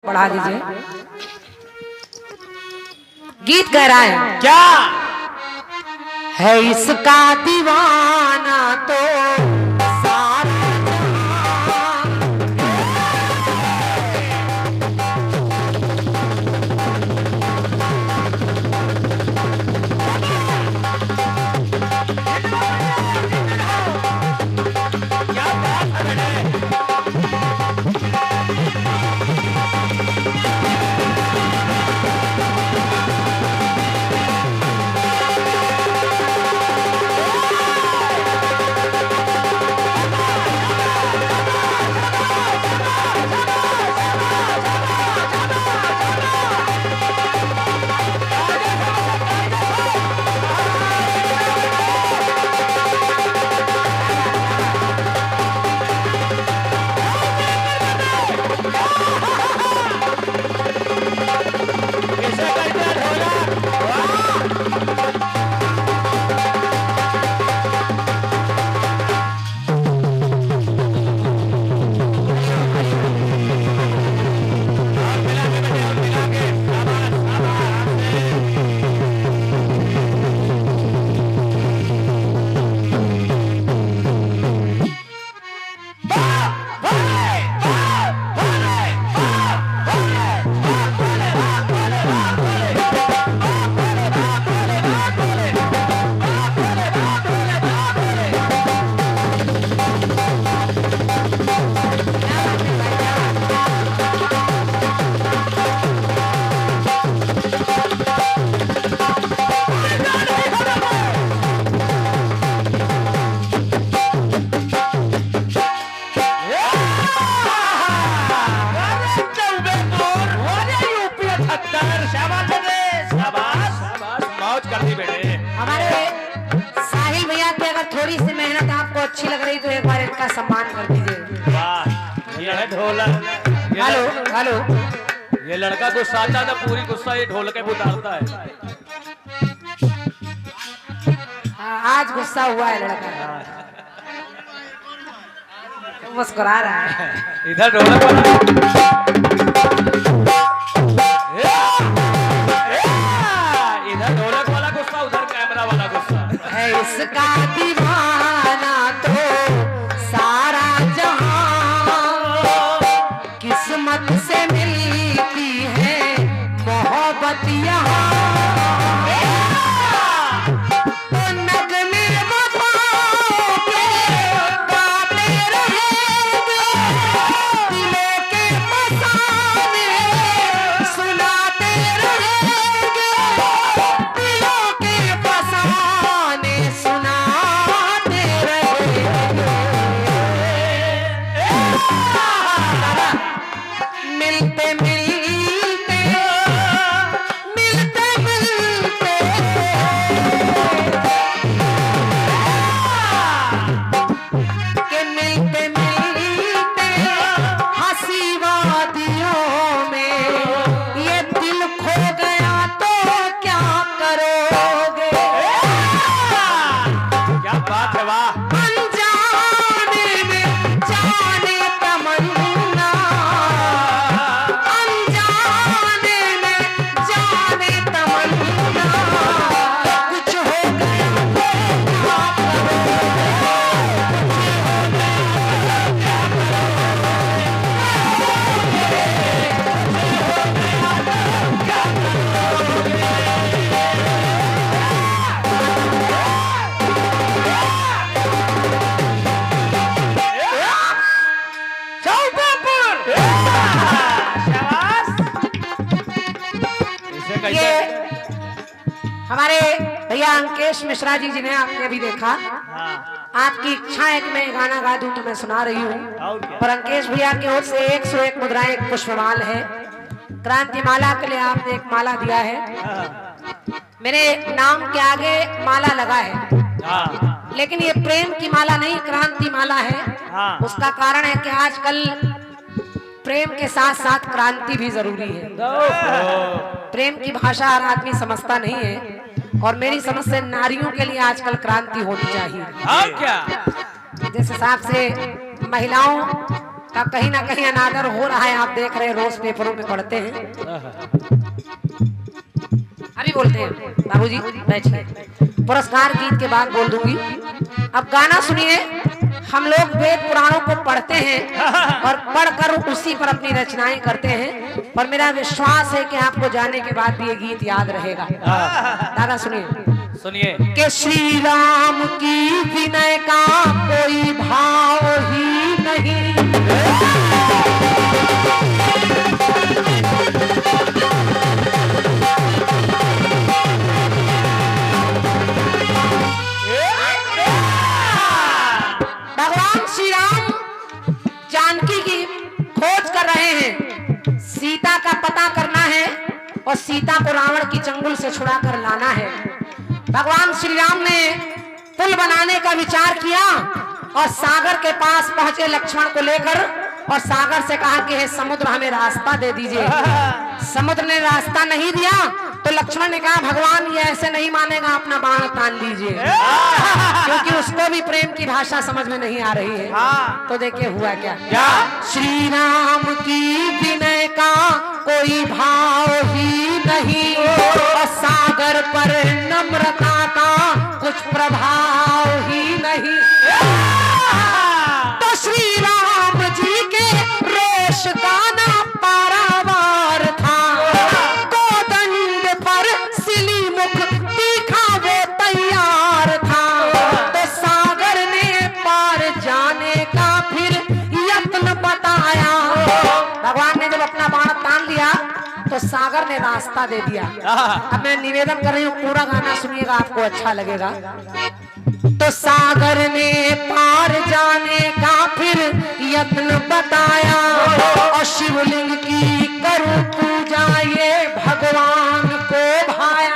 बढ़ा दीजिए। गीत कह रहा है क्या है इसका दीवाना तो सारा अच्छी लग रही तो एक बार इनका सम्मान कर दीजिए। वाह ये है ढोलक। हेलो हेलो ये लड़का गुस्सा आता था, पूरी गुस्सा ये ढोलक पे उतारता है। आज गुस्सा हुआ है लड़का, मुस्कुरा रहा है। इधर ढोलक वाला इधर ढोलक वाला गुस्सा, उधर कैमरा वाला गुस्सा है इसका दीवाना तो सारा जहां, किस्मत से मिलती है मोहब्बत यहाँ। हमारे भैया अंकेश मिश्रा जी जिन्हें आपने अभी देखा, आपकी इच्छा है कि मैं गाना गा दूं तो मैं सुना रही हूँ। पर अंकेश भैया की ओर से 101 मुद्राएं, एक पुष्पमाल है। क्रांति माला के लिए आपने एक माला दिया है। मेरे नाम के आगे माला लगा है, लेकिन ये प्रेम की माला नहीं, क्रांति माला है। उसका कारण है कि आजकल प्रेम के साथ साथ क्रांति भी जरूरी है। प्रेम की भाषा हर आदमी समझता नहीं है, और मेरी समझ से नारियों के लिए आजकल क्रांति होनी चाहिए। क्या जिस हिसाब से महिलाओं का कहीं ना कहीं अनादर हो रहा है। आप देख रहे हैं, रोज पेपरों में पढ़ते हैं। अभी बोलते हैं बाबूजी बैठिए, पुरस्कार गीत के बाद बोल दूंगी। अब गाना सुनिए। हम लोग वेद पुराणों को पढ़ते हैं और पढ़कर उसी पर अपनी रचनाएं करते हैं, पर मेरा विश्वास है कि आपको जाने के बाद भी ये गीत याद रहेगा। दादा सुनिए सुनिए कि श्री राम की विनय का कोई भाव ही नहीं, भगवान श्री राम जानकी की खोज कर रहे हैं। सीता का पता करना है और सीता को रावण की चंगुल से छुड़ा कर लाना है। भगवान श्री राम ने पुल बनाने का विचार किया और सागर के पास पहुंचे लक्ष्मण को लेकर, और सागर से कहा कि हे समुद्र हमें रास्ता दे दीजिए। समुद्र ने रास्ता नहीं दिया तो लक्ष्मण ने कहा भगवान ये ऐसे नहीं मानेगा, अपना बाण तान लीजिए, क्योंकि उसको भी प्रेम की भाषा समझ में नहीं आ रही है। तो देखिए हुआ क्या, श्री राम की विनय का कोई भाव ही नहीं, और सागर पर नम्रता का कुछ प्रभाव ही नहीं। तो श्री राम जी के रोष का ना पारावार था, कोदंड पर सिली मुख तीखा वो तैयार था। तो सागर ने पार जाने का फिर यत्न बताया। भगवान ने जब अपना बाण तान लिया तो सागर ने रास्ता दे दिया। अब मैं निवेदन कर रही हूँ, पूरा गाना सुनिएगा, आपको अच्छा लगेगा। तो सागर ने पार जाने का फिर यत्न बताया, और शिवलिंग की करूं पूजा ये भगवान को भाया।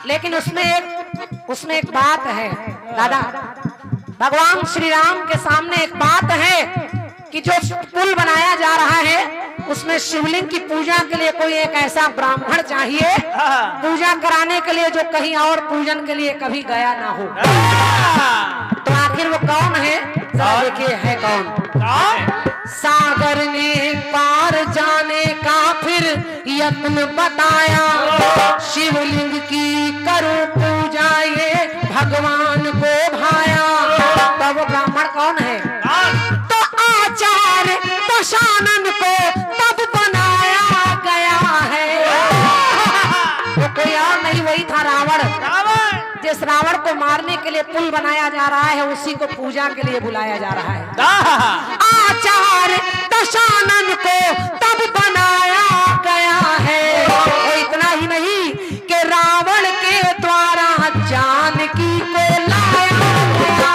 लेकिन उसमें एक बात है दादा, भगवान श्री राम के सामने एक बात है कि जो पुल बनाया जा रहा है उसमें शिवलिंग की पूजा के लिए कोई एक ऐसा ब्राह्मण चाहिए, पूजा कराने के लिए, जो कहीं और पूजन के लिए कभी गया ना हो। तो आखिर वो कौन है, जरा देखिए है कौन। सागर ने पार जाने का फिर यत्न बताया, शिवलिंग की करूं पूजा ये भगवान को भाया। तो वो ब्राह्मण कौन है, तो आचार्य दशानन को तब बनाया गया है। वो कोई और नहीं, वही था रावण। जिस रावण को मारने के लिए पुल बनाया जा रहा है उसी को पूजा के लिए बुलाया जा रहा है। आचार्य दशानन को तब बनाया गया है। और इतना ही नहीं कि रावण के द्वारा जानकी को लाया गया।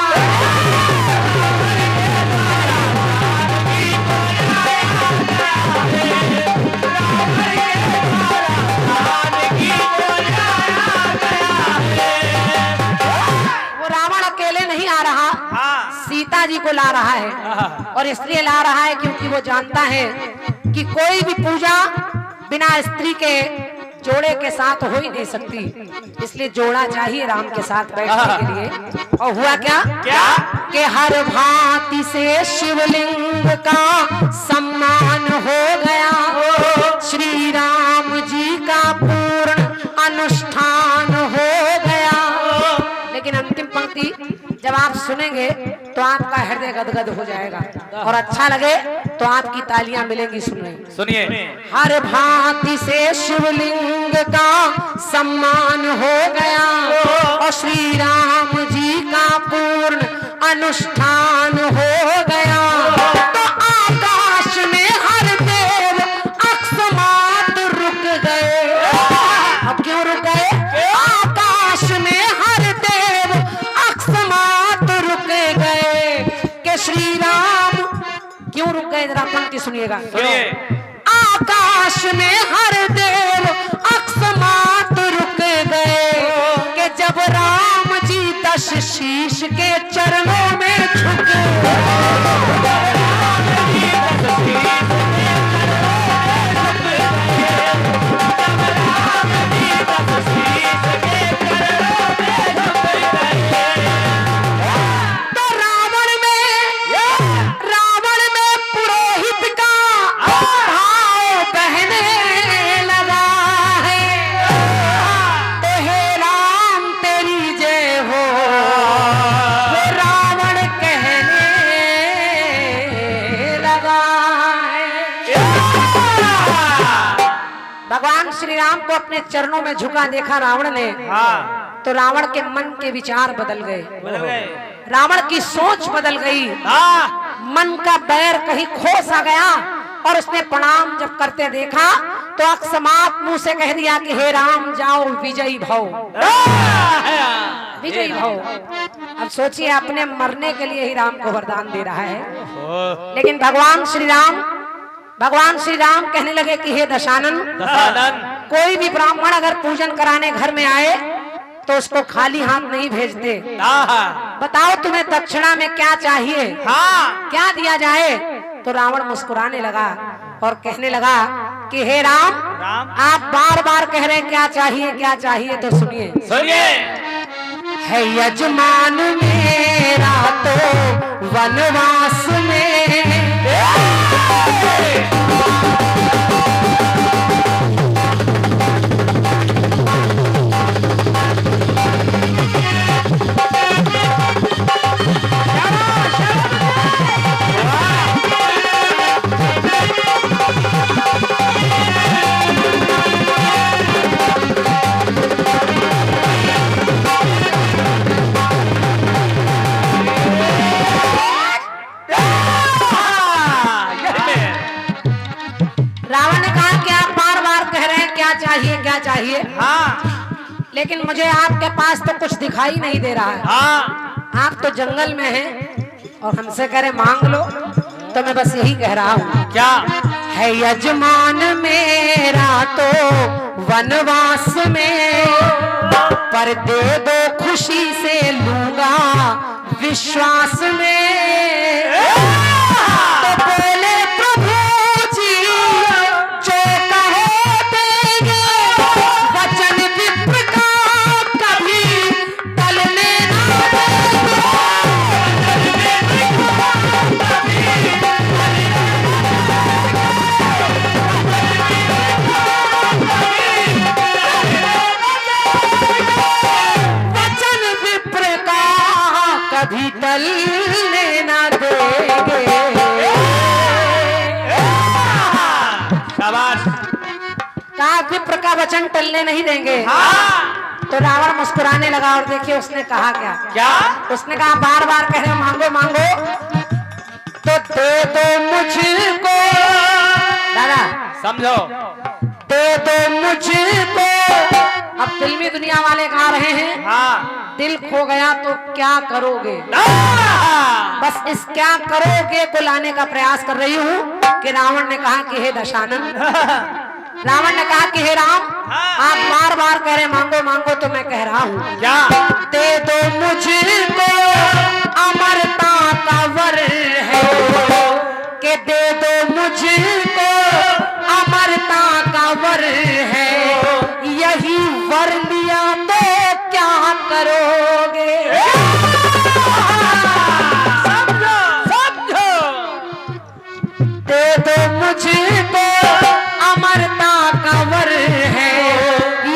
सीता जी को ला रहा है, और इसलिए ला रहा है क्योंकि वो जानता है कि कोई भी पूजा बिना स्त्री के जोड़े के साथ हो ही नहीं सकती, इसलिए जोड़ा चाहिए राम के साथ बैठने के लिए। और हुआ क्या कि हर भांति से शिवलिंग का सम्मान हो गया, श्री राम जी का पूर्ण अनुष्ठान हो गया। लेकिन अंतिम पंक्ति जब आप सुनेंगे तो आपका हृदय गदगद हो जाएगा, और अच्छा लगे तो आपकी तालियां मिलेंगी। सुनिए, हर भांति से शिवलिंग का सम्मान हो गया, और श्री राम जी का पूर्ण अनुष्ठान हो गया। तो आकाश में हर देव अकस्मात रुक गए। अब क्यों रुक गए, आकाश में हर देव अकस्मात रुक गए। कि श्री राम क्यों रुक गए, जरा पंक्ति सुनिएगा। आकाश में हर देव अकस्मात रुक गए, कि जब राम जी दश शीश के चरणों में झुके। भगवान श्री राम को अपने चरणों में झुका देखा रावण ने, हाँ तो रावण के मन के विचार बदल गए, बदल गए। रावण की सोच बदल गई, हाँ मन का बैर कहीं खो सा गया और उसने प्रणाम जब करते देखा तो अकस्मात मुंह से कह दिया कि हे राम जाओ विजयी भव, विजयी भव। अब सोचिए अपने मरने के लिए ही राम को वरदान दे रहा है, लेकिन भगवान श्री राम कहने लगे कि हे दशानन, कोई भी ब्राह्मण अगर पूजन कराने घर में आए तो उसको खाली हाथ नहीं भेजते। बताओ तुम्हें दक्षिणा में क्या चाहिए, क्या दिया जाए? तो रावण मुस्कुराने लगा और कहने लगा कि हे राम, आप बार बार कह रहे हैं क्या चाहिए क्या चाहिए, तो सुनिए है यजमान मेरा तो वनवास में, क्या चाहिए? हाँ, लेकिन मुझे आपके पास तो कुछ दिखाई नहीं दे रहा है। हाँ, आप तो जंगल में हैं और हमसे कह रहे मांग लो, तो मैं बस यही कह रहा हूँ, क्या है यजमान मेरा तो वनवास में, पर दे दो खुशी से लूंगा विश्वास में। तो बोले प्रभु जी जो कहो देंगे, वचन विप्र का कभी टलने ना कभी टलने ना देंगे। शाबाश। कहा विप्र का वचन टलने नहीं देंगे। हाँ। तो रावण मुस्कुराने लगा और देखिए उसने कहा क्या? क्या? उसने कहा बार बार कह रहे मांगो मांगो, तो दे दो मुझको, दादा समझो, दे दो मुझको। अब फिल्मी दुनिया वाले गा रहे हैं, हाँ, दिल खो गया तो क्या करोगे। बस इस क्या करोगे को लाने का प्रयास कर रही हूँ कि रावण ने कहा कि हे दशानन, रावण ने कहा कि हे राम, आप बार बार कह रहे मांगो मांगो, तो मैं कह रहा हूँ क्या? दे दो मुझको अमरता का वर है, कि दे दो मुझको अमरता का वर है, यही वर लिया तो क्या करोगे। समझो समझो, दे दो मुझको अमरता का वर है,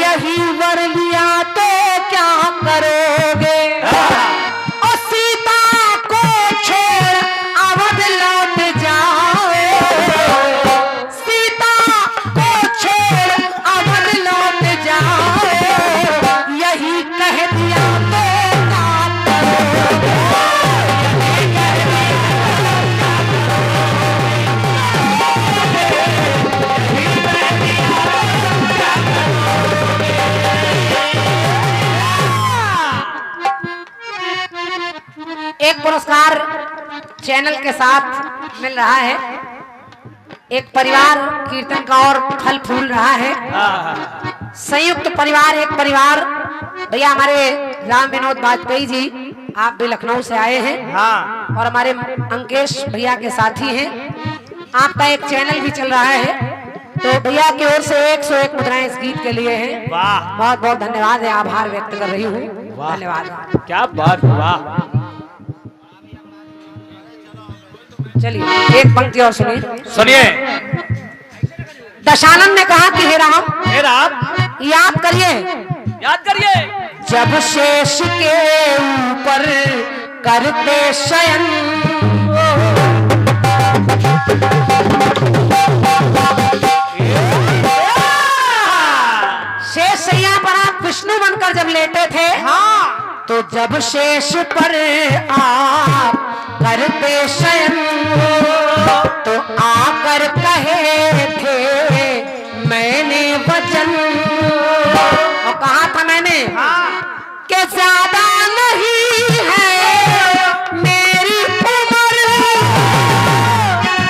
यही वर लिया तो क्या करोगे। और सीता को छोड़ अवध लौट जाओ, सीता को छोड़ अवध लौट जाओ, यही कह दिया तो क्या करोगे। एक पुरस्कार चैनल के साथ मिल रहा है, एक परिवार कीर्तन का और फल फूल रहा है, संयुक्त परिवार, एक परिवार। भैया हमारे राम विनोद वाजपेयी जी, आप भी लखनऊ से आए हैं, हाँ, और हमारे अंकेश भैया के साथी हैं। आपका एक चैनल भी चल रहा है, तो भैया की ओर से 101 मुद्राएं इस गीत के लिए हैं। बहुत बहुत धन्यवाद है, आभार व्यक्त कर रही हूँ, धन्यवाद। क्या बात, वाह। चलिए एक पंक्ति और सुनिए। सुनिए। दशानन ने कहा कि हे राम, याद करिए, याद करिए, जब शेष के ऊपर करते शयन, लेटे थे हाँ तो जब शेष पर आप करते शयन तो आकर कहे थे मैंने वचन, और कहा था मैंने कि ज्यादा नहीं है मेरी उम्र,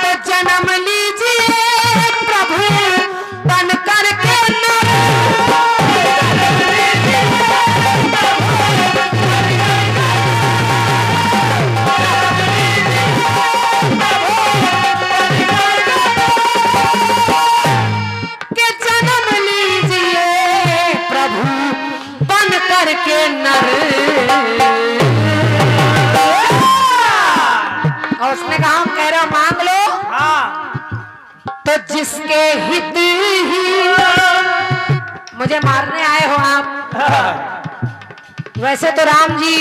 तो जन्म लीजिए प्रभु बन करके नर। के जन्म लीजिए प्रभु बन करके नर। और उसने कहा हम कह रहे हो मांग लो, तो जिसके हित ही मुझे मारने आए हो आप। वैसे तो राम जी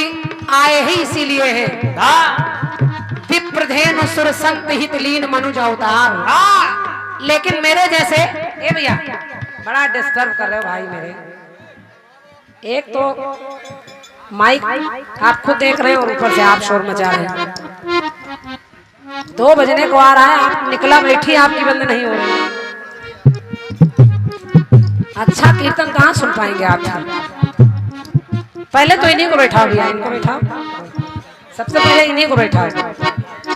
आए ही इसीलिए हैं, विप्रधेनु सुर संत हित लीन मनुज अवतार। लेकिन मेरे जैसे ए भैया बड़ा डिस्टर्ब कर रहे हो भाई मेरे। एक तो माइक आप खुद देख रहे हो और ऊपर से आप शोर मचा रहे हैं। 2 बजने को आ रहा है, आप निकला बैठी आपकी बंद नहीं हो रही। अच्छा कीर्तन कहाँ सुन पाएंगे आप? पहले तो इन्हीं को बैठाओ भैया, इनको बैठाओ, सबसे पहले इन्हीं को बैठाओ।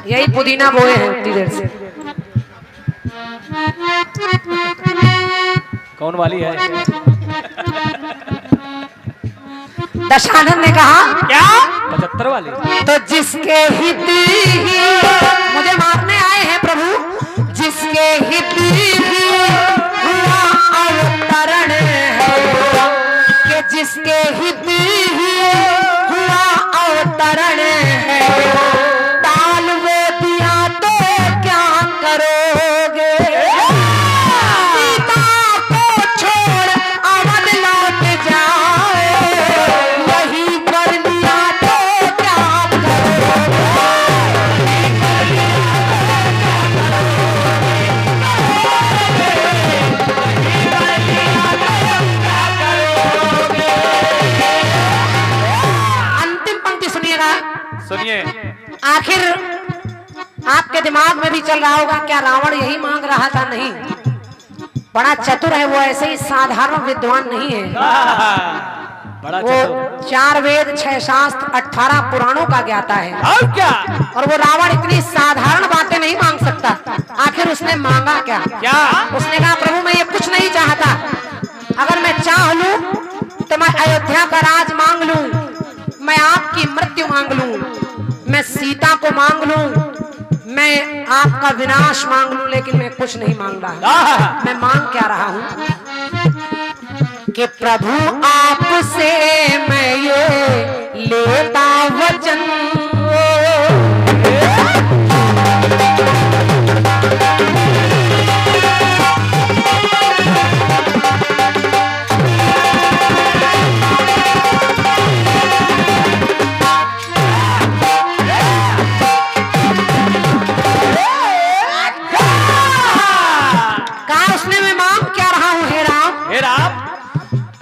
यही पुदीना बोए हैं उतनी देर से। कौन वाली है? दशानंद ने कहा क्या 75 वाली? तो जिसके हित ही मुझे मारने आए हैं प्रभु, जिसके हित ही हुआ अवतरण है, कि जिसके हित ही हुआ अवतरण है, ताल वो दिया तो क्या करोगे, सीता को छोड़ अवध लौट जाए, वही कर लिया तो क्या सुनिए। आखिर आपके दिमाग में भी चल रहा होगा क्या रावण यही मांग रहा था? नहीं, बड़ा चतुर है वो, ऐसे ही साधारण विद्वान नहीं है। बड़ा वो 4 वेद 6 शास्त्र 18 पुराणों का ज्ञाता है। और क्या? और वो रावण इतनी साधारण बातें नहीं मांग सकता। आखिर उसने मांगा क्या? क्या? उसने कहा प्रभु मैं ये कुछ नहीं चाहता, अगर मैं चाह लूं तो मैं अयोध्या का राज मांग लूं, मैं आपकी मृत्यु मांग लूं, मैं सीता को मांग लूं, मैं आपका विनाश मांग लूं, लेकिन मैं कुछ नहीं मांग रहा। मैं मांग क्या रहा हूं कि प्रभु आपसे मैं ये लेता वचन,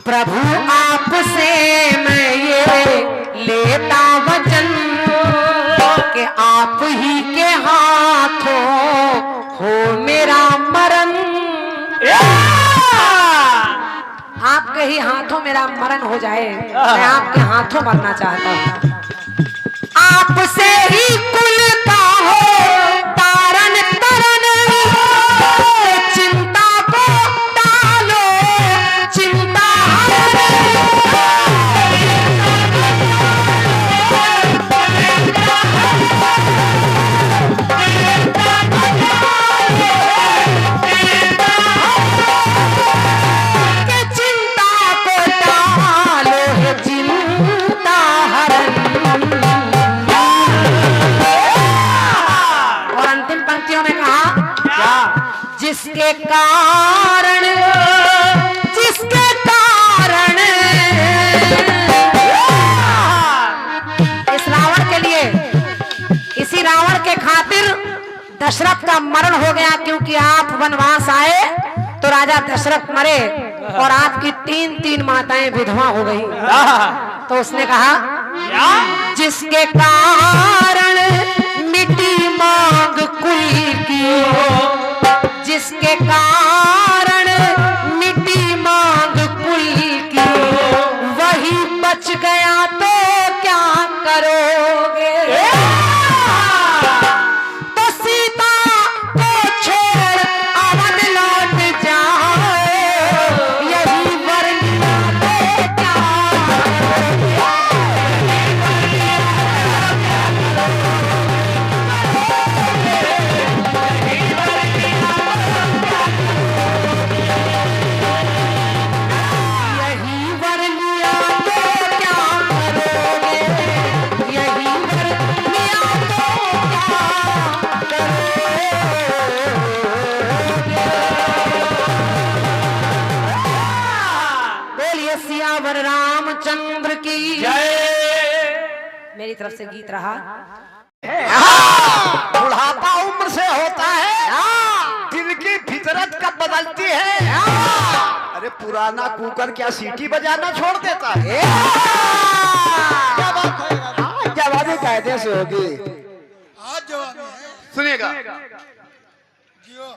प्रभु आपसे मैं ये लेता वचन कि आप ही के हाथों हो मेरा मरण, आपके ही हाथों मेरा मरण हो जाए, मैं आपके हाथों मरना चाहता हूँ। आपसे ही कुल का हो तारन तरन, चिंता को डालो चिंता जिसके कारण इस रावण के लिए, इसी रावण के खातिर दशरथ का मरण हो गया, क्योंकि आप वनवास आए तो राजा दशरथ मरे और आपकी 3-3 माताएं विधवा हो गई। तो उसने कहा जिसके कारण मिट्टी मांग कुल की, जिसके कारण मिट्टी मांग कुल की, वही बच गया तो क्या करोगे। तो सीता को छोड़ अवध लौट जाए, यही वर लिया तो क्या सियावर रामचंद्र की जय। मेरी तरफ से गीत रहा। बुढ़ापा उम्र से होता है, दिल की फितरत कब बदलती है। अरे पुराना कुकर क्या सीटी बजाना छोड़ देता है। क्या बात है, जवानी कायदे से होगी। आज जवानी है, सुनिएगा जियो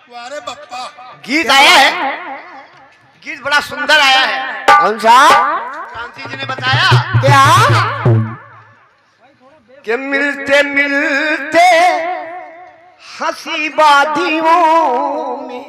वारे बप्पा। गीत आया है, गीत बड़ा सुंदर आया है। कौन सा? क्रांति जी ने बताया क्या कि मिलते मिलते हंसी वादियों में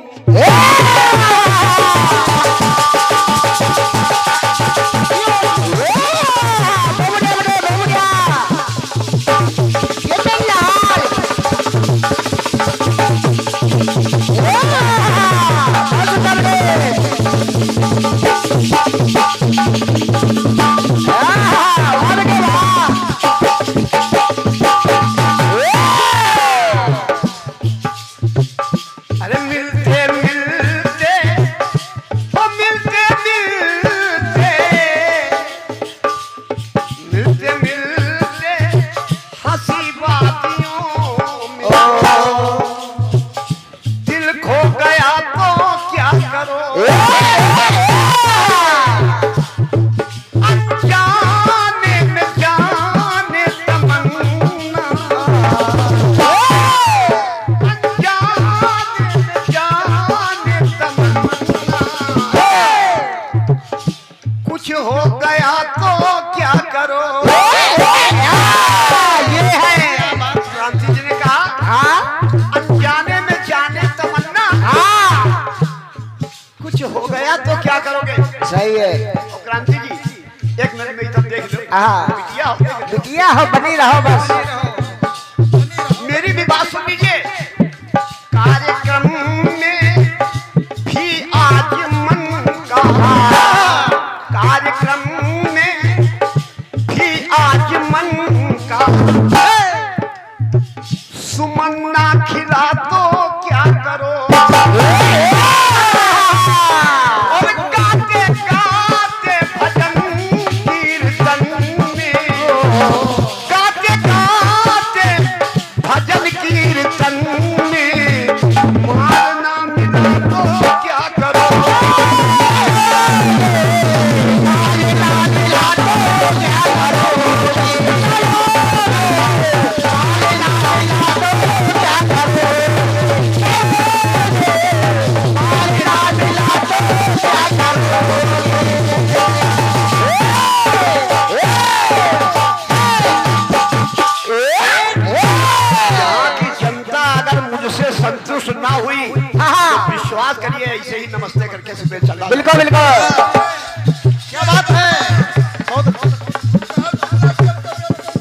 सही है। क्रांति जी एक मिनट में इधर देख लो। बिटिया हो बनी रहो बस। मेरी भी बात सुन लीजिए। कार्यक्रम में भी आज मन का, कार्यक्रम में भी आज मन का सुमन्ना खिला तो क्या करो। संतुष्ट ना हुई तो विश्वास करिए ऐसे ही नमस्ते करके सुबह चला। बिल्कुल बिल्कुल। क्या बात है।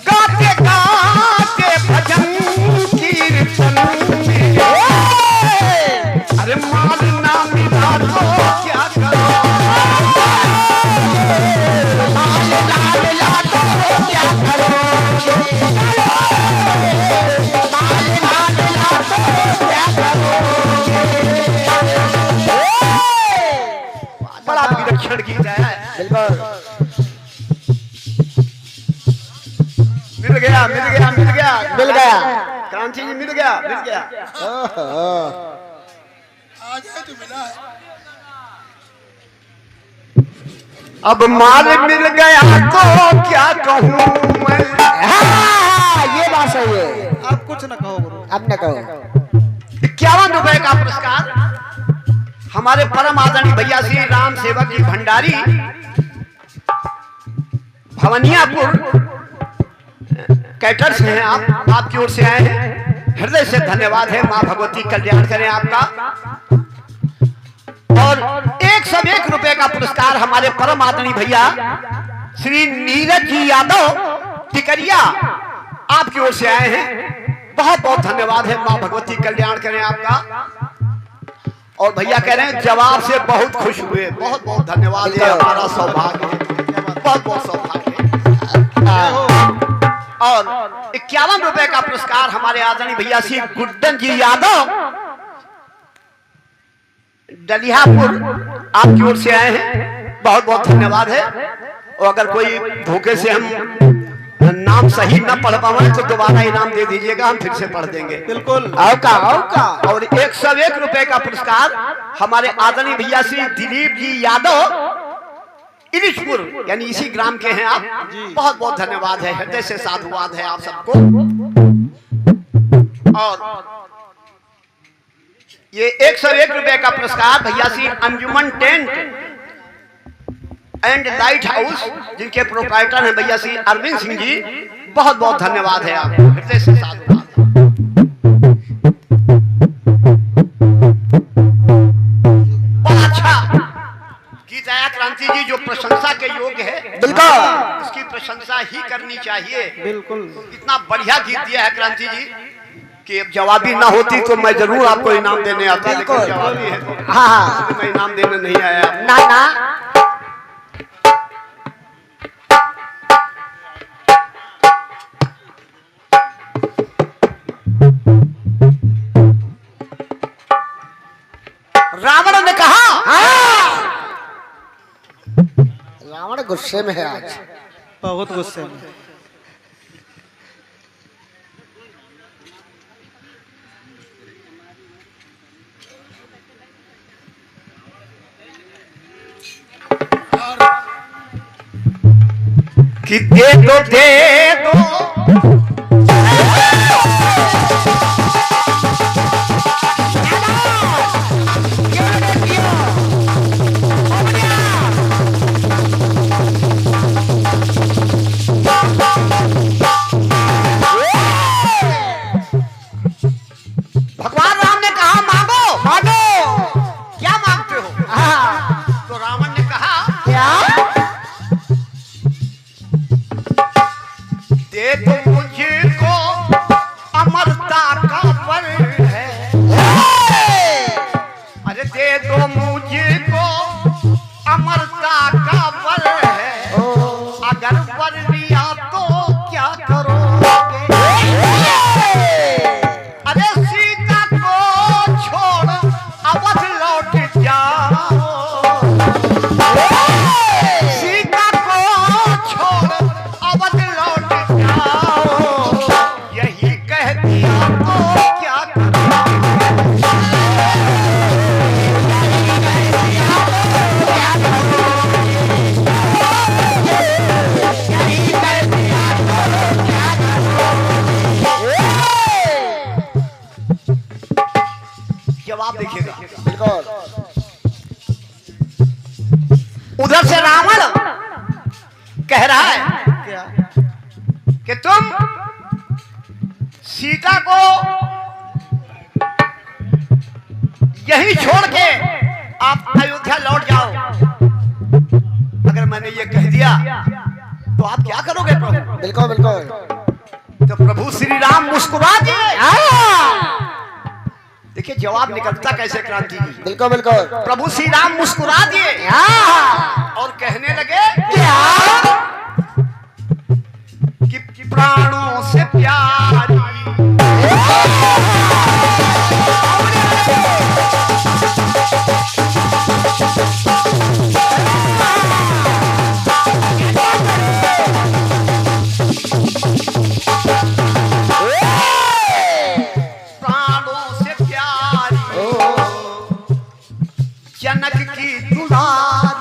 गाते गाते भजन कीर्तन में अरे माल ना मिला तो क्या करो। माल ना मिला तो क्या करो। बड़ा विलक्षण गीत है। बिल्कुल। मिल गया मिल गया मिल गया मिल गया। क्रांति जी मिल गया मिल गया। आज है तो मिला है। अब माल मिल गया तो क्या कहूँ मैं। ये बात सही है। अब कुछ न कहो गुरु। अब न कहो। 51 रुपए का पुरस्कार हमारे परम आदरणीय भैया श्री राम सेवक जी भंडारी भवनियापुर कैटर्स हैं। आप आपकी ओर से आए हैं, हृदय से धन्यवाद है। मां भगवती कल्याण करें आपका। और 101 रुपए का पुरस्कार हमारे परम आदरणीय भैया श्री नीरज जी यादव टिकरिया आपकी ओर से आए हैं। बहुत बहुत धन्यवाद है। मां भगवती कल्याण करें आपका। और भैया कह रहे हैं जवाब से बहुत खुश हुए। बहुत बहुत धन्यवाद है। हमारा सौभाग्य है, बहुत बहुत सौभाग्य है। और 51 रुपए का पुरस्कार हमारे आदरणीय भैया श्री गुड्डन जी यादव डलियापुर आपकी ओर से आए हैं। बहुत बहुत धन्यवाद है। और अगर कोई धोखे से हम नाम सही न पढ़ पाए तो दोबारा इनाम दे दीजिएगा, हम फिर से पढ़ देंगे। बिल्कुल। औका। और 101 रुपए का पुरस्कार हमारे आदरणीय भैया श्री दिलीप जी यादव इलिशपुर यानी इसी ग्राम के हैं आप। बहुत बहुत धन्यवाद है, हृदय से साधुवाद है आप सबको। और ये 101 रुपए का पुरस्कार भैया श्री अंजुमन टेंट एंड लाइट हाउस जिनके प्रोप्राइटर हैं भैया श्री अरविंद सिंह जी। बहुत बहुत धन्यवाद है आपको, हृदय से साधुवाद है। बहुत अच्छा गीत आया क्रांति जी, जो प्रशंसा के योग्य है। बिल्कुल। उसकी प्रशंसा ही करनी चाहिए। बिल्कुल। इतना बढ़िया गीत दिया है क्रांति जी कि अब जवाबी ना होती तो मैं जरूर आपको इनाम देने आता, लेकिन जवाबी है तो हाँ। मैं इनाम देने नहीं आया। ना ना। रावण ने कहा, रावण गुस्से में है आज। बहुत गुस्से में। कि दे दो भगवान राम ने कहा मांगो मांगो। क्या मांगते हो? तो रावण ने कहा क्या? दे दो मुझको अमरता का वर है। अरे दे दो मुझको अमरता का वर है। अगर वर लिया तो क्या करोगे? अरे सीता को छोड़ अवध लौट जाओ। सीता को छोड़ अवध लौट जाओ। यही कह दिया तो क्या जवाब देखिएगा। उधर से रावण कह रहा है क्या? कि तुम सीता को यही छोड़ के आप अयोध्या लौट जाओ। अगर मैंने ये कह दिया तो आप क्या करोगे प्रभु? बिल्कुल बिल्कुल। तो प्रभु श्री राम मुस्कुरा दिए। देखिए जवाब निकलता कैसे क्रांति जी। बिल्कुल बिल्कुल। प्रभु श्री राम मुस्कुरा दिए और कहने लगे कि प्राणों से प्यारी जनक की दुलार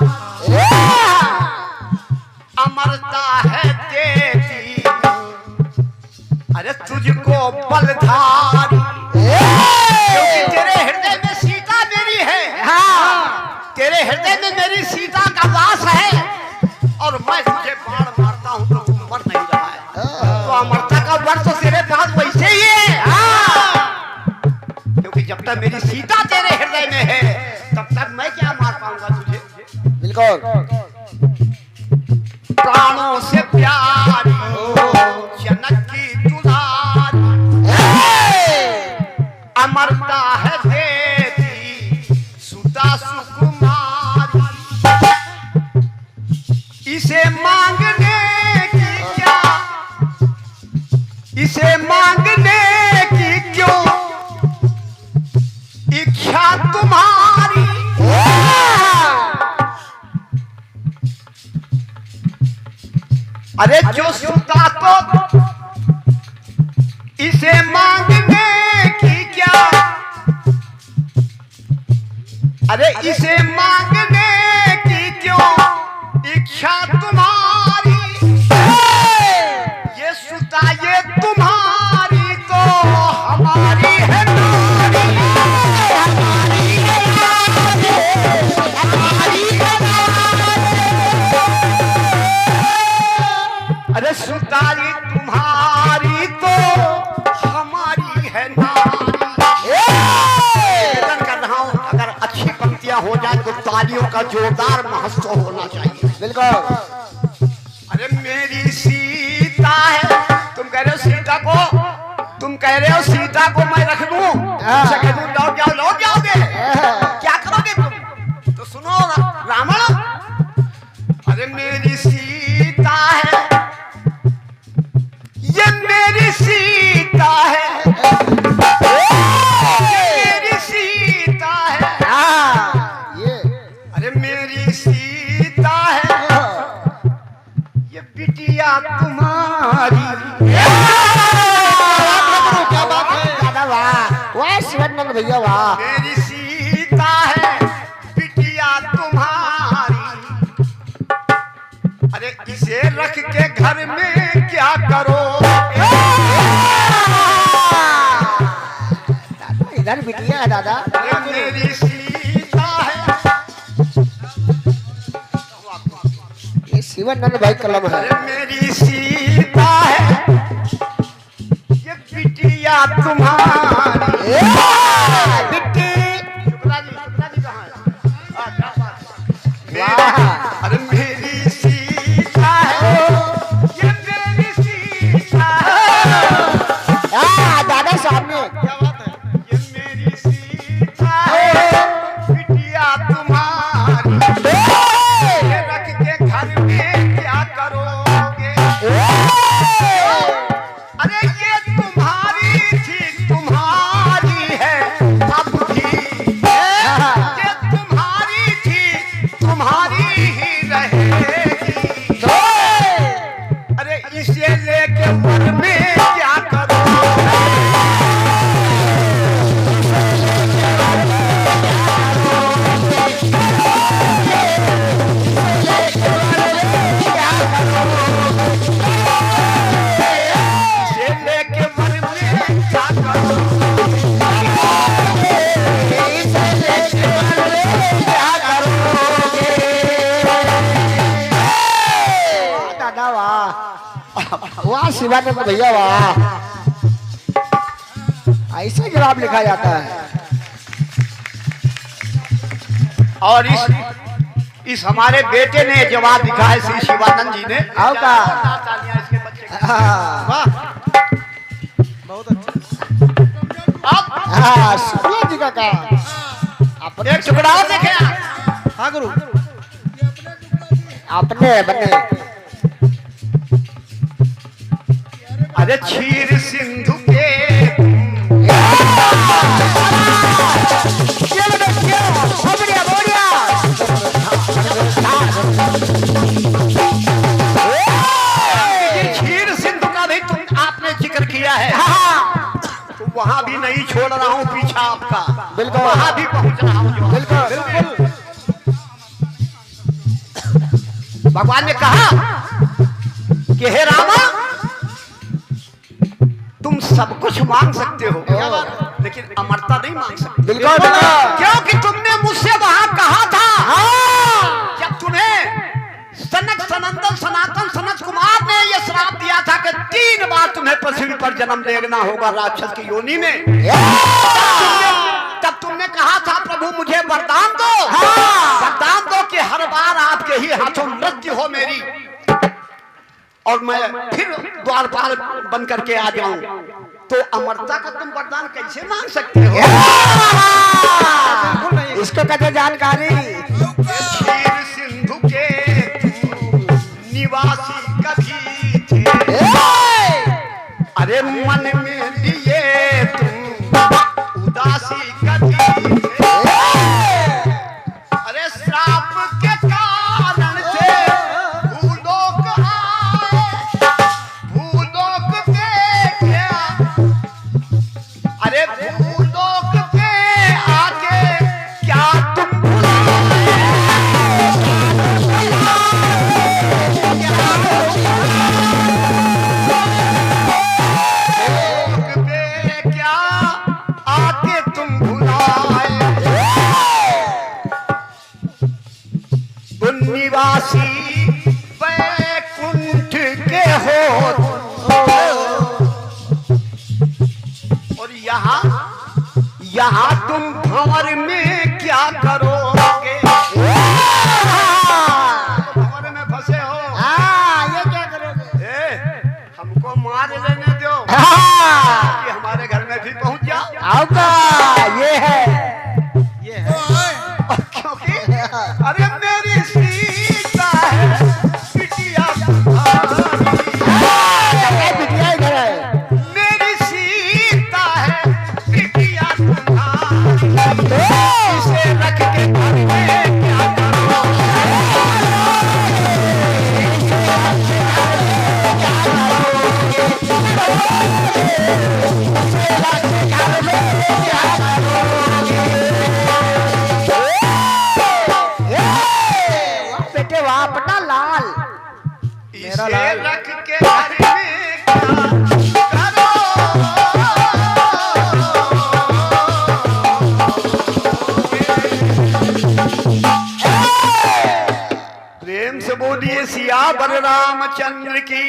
तुझको बलधारी, क्योंकि तेरे हृदय में सीता मेरी है। तेरे हृदय में मेरी सीता का वास है, और मैं तुझे बाण मारता हूं तो तू मर नहीं रहा है, तो अमरता का वर तो तेरे पास वैसे ही है। क्योंकि जब तक मेरी सीता तेरे हृदय में है तब तक मैं क्या मार पाऊंगा तुझे। बिल्कुल। प्राणों से प्यारी जनक की दुलारी, अमरता है देवी सुता सुकुमारी, इसे मांगने की क्या, इसे मांगने की क्यों इच्छा तुम्हारी। अरे जो सुता तो इसे मांगने की क्या, अरे इसे मांगने की क्यों इच्छा तुम्हारी। ये सुता ये तुम्हारी तो हमारी है नारी, हमारी है नारी, हमारी है नारी। अरे सुतारी तुम्हारी तो हमारी है नारी। निवेदन कर रहा हूं, अगर अच्छी पंक्तियां हो जाए तो तालियों का जोरदार महत्व होना चाहिए। बिल्कुल। अरे मेरी सीता है, तुम कह रहे हो सीता को, तुम कह रहे हो सीता को मैं रख दूं, उसे कह दूं लौट जाओ, लौट जाओगे, क्या करोगे तुम? तो सुनो रावण, अरे मेरी सीता है, ये मेरी सीता है, ये मेरी सीता है, ये अरे मेरी सीता है, ये बिटिया तुम्हारी। क्या बात है दादा, वाह वाह शिवानंद भैया वाह। मेरी सीता है बिटिया तुम्हारी, अरे इसे रख के घर में क्या करो। इधर बिटिया है दादा। अरे मेरी सीता है, ये शिवानंद भाई कलम है। अरे मेरी सीता है, ये बिटिया तुम्हारी। बिट्टी शुक्ला जी कहाँ है? मेरी, अरे मेरी सीता है, ये मेरी सीता है। दादा सामने क्या बात है? ये मेरी सीता है, बिटिया तुम्हारी, ये रख के घर में क्या करोगे। अरे ये तुम्हारी थी, तुम्हारी है अब भी, ये तुम्हारी थी, तुम्हारी ही रहेगी। अरे इसे लेके मन में क्या करो। इसे लेके मन में क्या करो। इसे लेके मन में क्या करोगे। दादा वाह वाह शिवानंद भैया वाह। ऐसा जवाब लिखा जाता है। और इस हमारे बेटे ने जवाब लिखा है, श्री शिवानंद जी ने। आओ का इसके बच्चे का। वाह बहुत अच्छा। अब शुक्ला जी का काम अपने एक टुकड़ा और देखे आप। हाँ गुरु। अपने बने। अरे क्षीर सिंधु के क्षीर सिंधु का भी तुम आपने जिक्र किया है। तो वहां भी नहीं छोड़ रहा हूँ पीछा आपका, बिल्कुल। वहां भी पहुंच रहा हूँ। बिल्कुल भगवान ने कहा कि हे रामा, तुम सब कुछ मांग सकते हो, लेकिन अमरता नहीं मांग सकते। बिल्कुल बिल्कुल। क्योंकि तुमने मुझसे वहां कहा था जब तुम्हें सनक सनंदन सनातन सनत कुमार ने यह श्राप दिया था कि 3 बार तुम्हें पृथ्वी पर जन्म लेना होगा राक्षस की योनि में। तब तुमने कहा था प्रभु मुझे वरदान दो, वरदान दो कि हर बार आपके ही हाथों मृत्यु हो मेरी, और मैं फिर द्वारपाल बन करके आ जाऊं। तो अमरता का तुम वरदान कैसे मांग सकते हो? इसको कहते जानकारी। क्षीर सिंधु के निवासी कभी थे, अरे मन में लिए तुम उदासी कभी थे, अरे श्राप के कारण से भूलोक आए, भूलोक के क्या, अरे भूलोक के आगे क्या तुम क्या आके तुम भुलाए, उन निवासी वैकुंठ के हो, और यहाँ तुम भंवर में क्या करोगे? भंवर में फंसे हो, ये क्या करोगे? हमको मार लेने दो कि हमारे घर में भी पहुंच जाओ। आओगा ये है। वो आए क्योंकि अरे मेरी सीता है बिटिया तुम्हारी, बिटिया इधर है। मेरी सीता है बिटिया तुम्हारी, इसे रख के घर में क्या करोगे? बेटे वाह पटा लाल। इसे रख के घर में क्या करोगे? प्रेम से बोलिए सियावर रामचंद्र की।